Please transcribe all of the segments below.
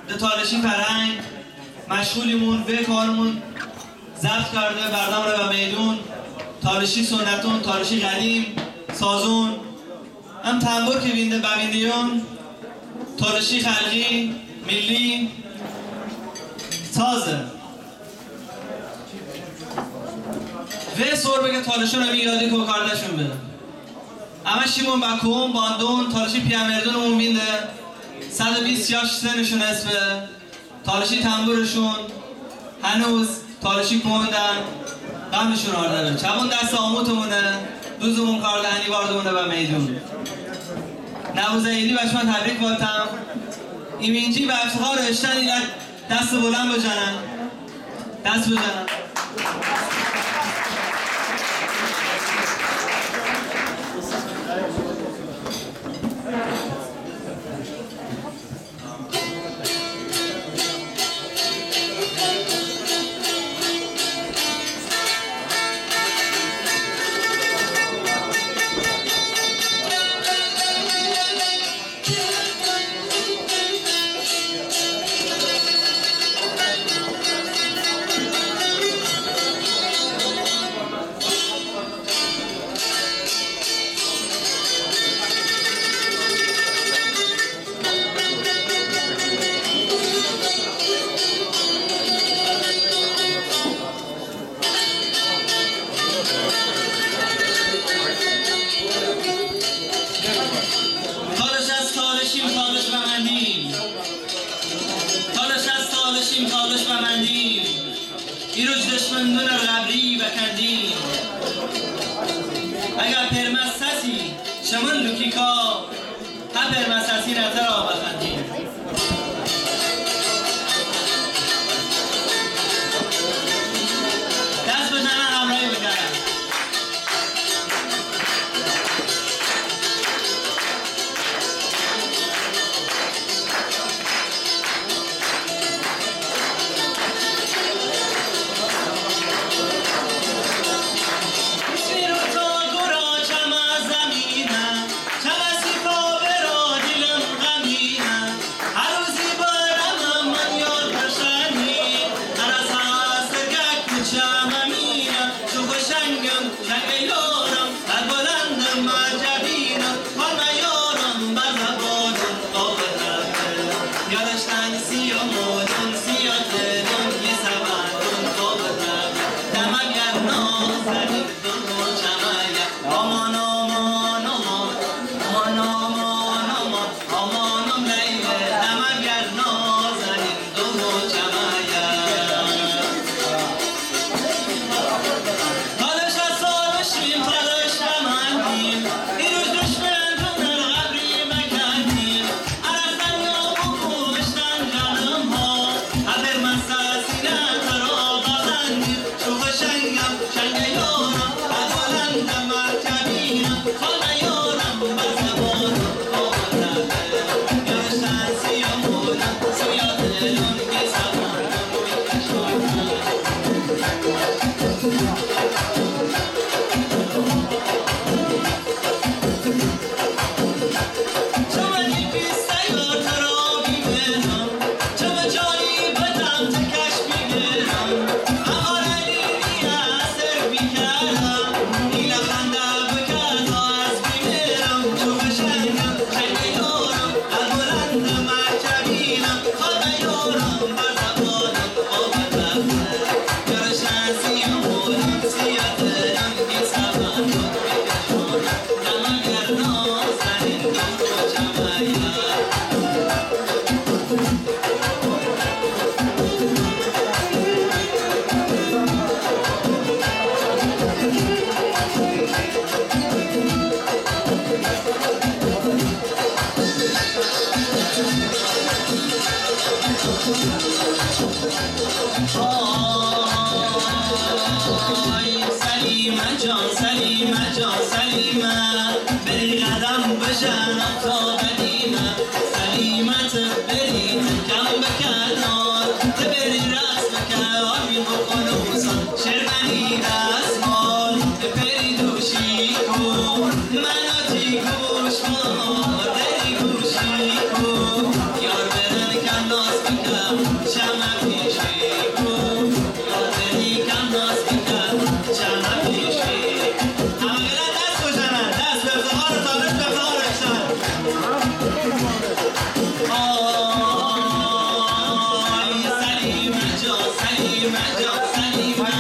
ده تالشی فرهنگ مشغولیمون به کارمون ضبط کرده بردم رو به میدون تالشی سنتون تالشی قدیم سازون هم تنبور که بینده ببیندیون تالشی خلقی ملی سازه و سور بگه تالشون رو یادی که کاردشون بده اما شیمون بکوم باندون تالشی پیامردونمون بینده 120 یاش سنشون اسبه تالشی تنبورشون هنوز تالشی کندن قمشون آردن چبون دست آموتمونه دوزمون کاردهنی باردمونه به میدون نوزه ایدی بشمن تبریک باتم ایمینجی به افتخار اشتن ایلت دست بلند بجنن دست بجنن تالش بمندیم ایروج دشمندون قبلی بکندیم اگر پرمستسی شمون لوکیکا ها پرمستسی نترا بخندیم دست بزنن همراهی بکنن سلیمه جان سلیمه بری قدم بشن تا قدیمه سلیمت بری کم بکنار بری رست بکن آمین بخلوصان شرمنی دستمال بری دوشی کن مناتی گوش کن بری گوشی کن یار بدن کم ناز بکن چمه پیشی کن یادنی کم ناز بکن چمه پیشی همه گلن دست بزنن دست به افتخار طالب به افتخار اکسن آی سلیمه جان سلیمه جان سلیمه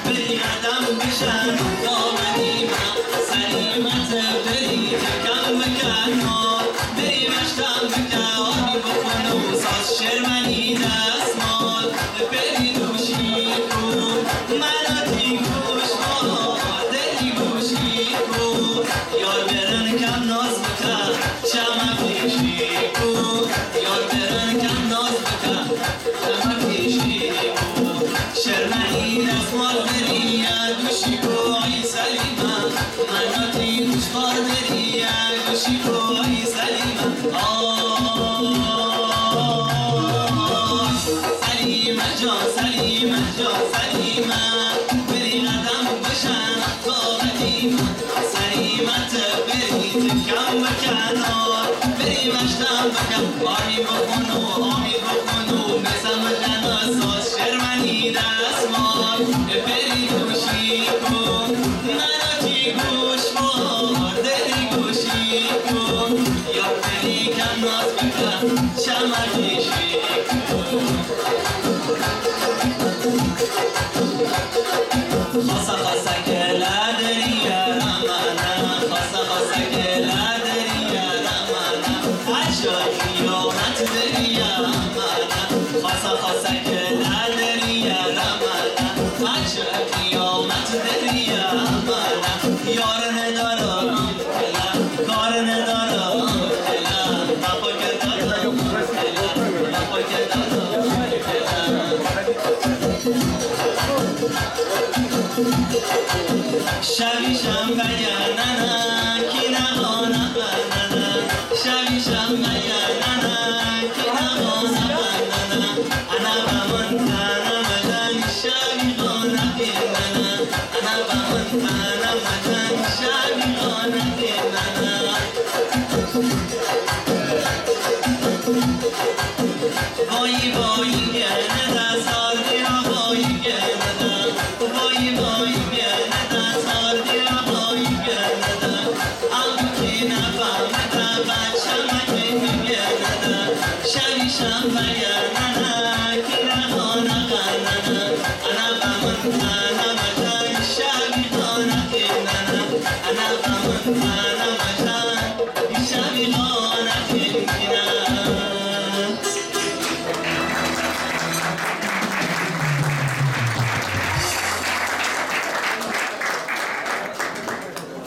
بری قدم بشن دامنی من سلیمت بری کم بکن بری مشتم بکن آبی بکن و ساز شرمنی دستمال بری دوشی کن مناتی گوش ما دلی گوشی کن یار برن کم ناز بکن چمه پیشی کن یار برن کم ناز بکن چمه پیشی کن شرمنی دستمال بری دوشی کن آی سلیمه مناتی گوش بار بری دوشی کن آی سلیمه سلیمه جان سلیمه جان سلیمه بری قدم بشن با قدیمه سلیمت بری تکم بکن بری مشتم بکن آمی بکن و بزم جناز ساز شرمنی دستمال بری دوشی کن مناتی گوش بار دلی گوشی کن یا بری کم ناز بکن چمه پیشی کن خاصه خاصه گله دری یارمانه خاصه خاصه گله دری یارمانه عشق قیامت دری یارمانه خاصه خاصه گله دری یارمانه عشق قیامت دری یارمانه یار ندارم کلا کار ندارم کلا بابا که دارم کلا بابا که دارم کلا شبیشم بیانانا کی نمانا بنانا شبیشم بیانانا کی نمانا بنانا انا بمن تانا مدن شبی خانا بینانا انا بمن تانا مدن شبی خانا بینانا وای وای گرنه دستار بیا وای گرنه دا وای وای گرنه دستار بیا وای گرنه دا ام کی نفهمده بچه مگه گرنه دا شبیشم بیانانا کی نخانه قنانا انا بمن تانا مدن شبی خانه بینانا انا بمن تانا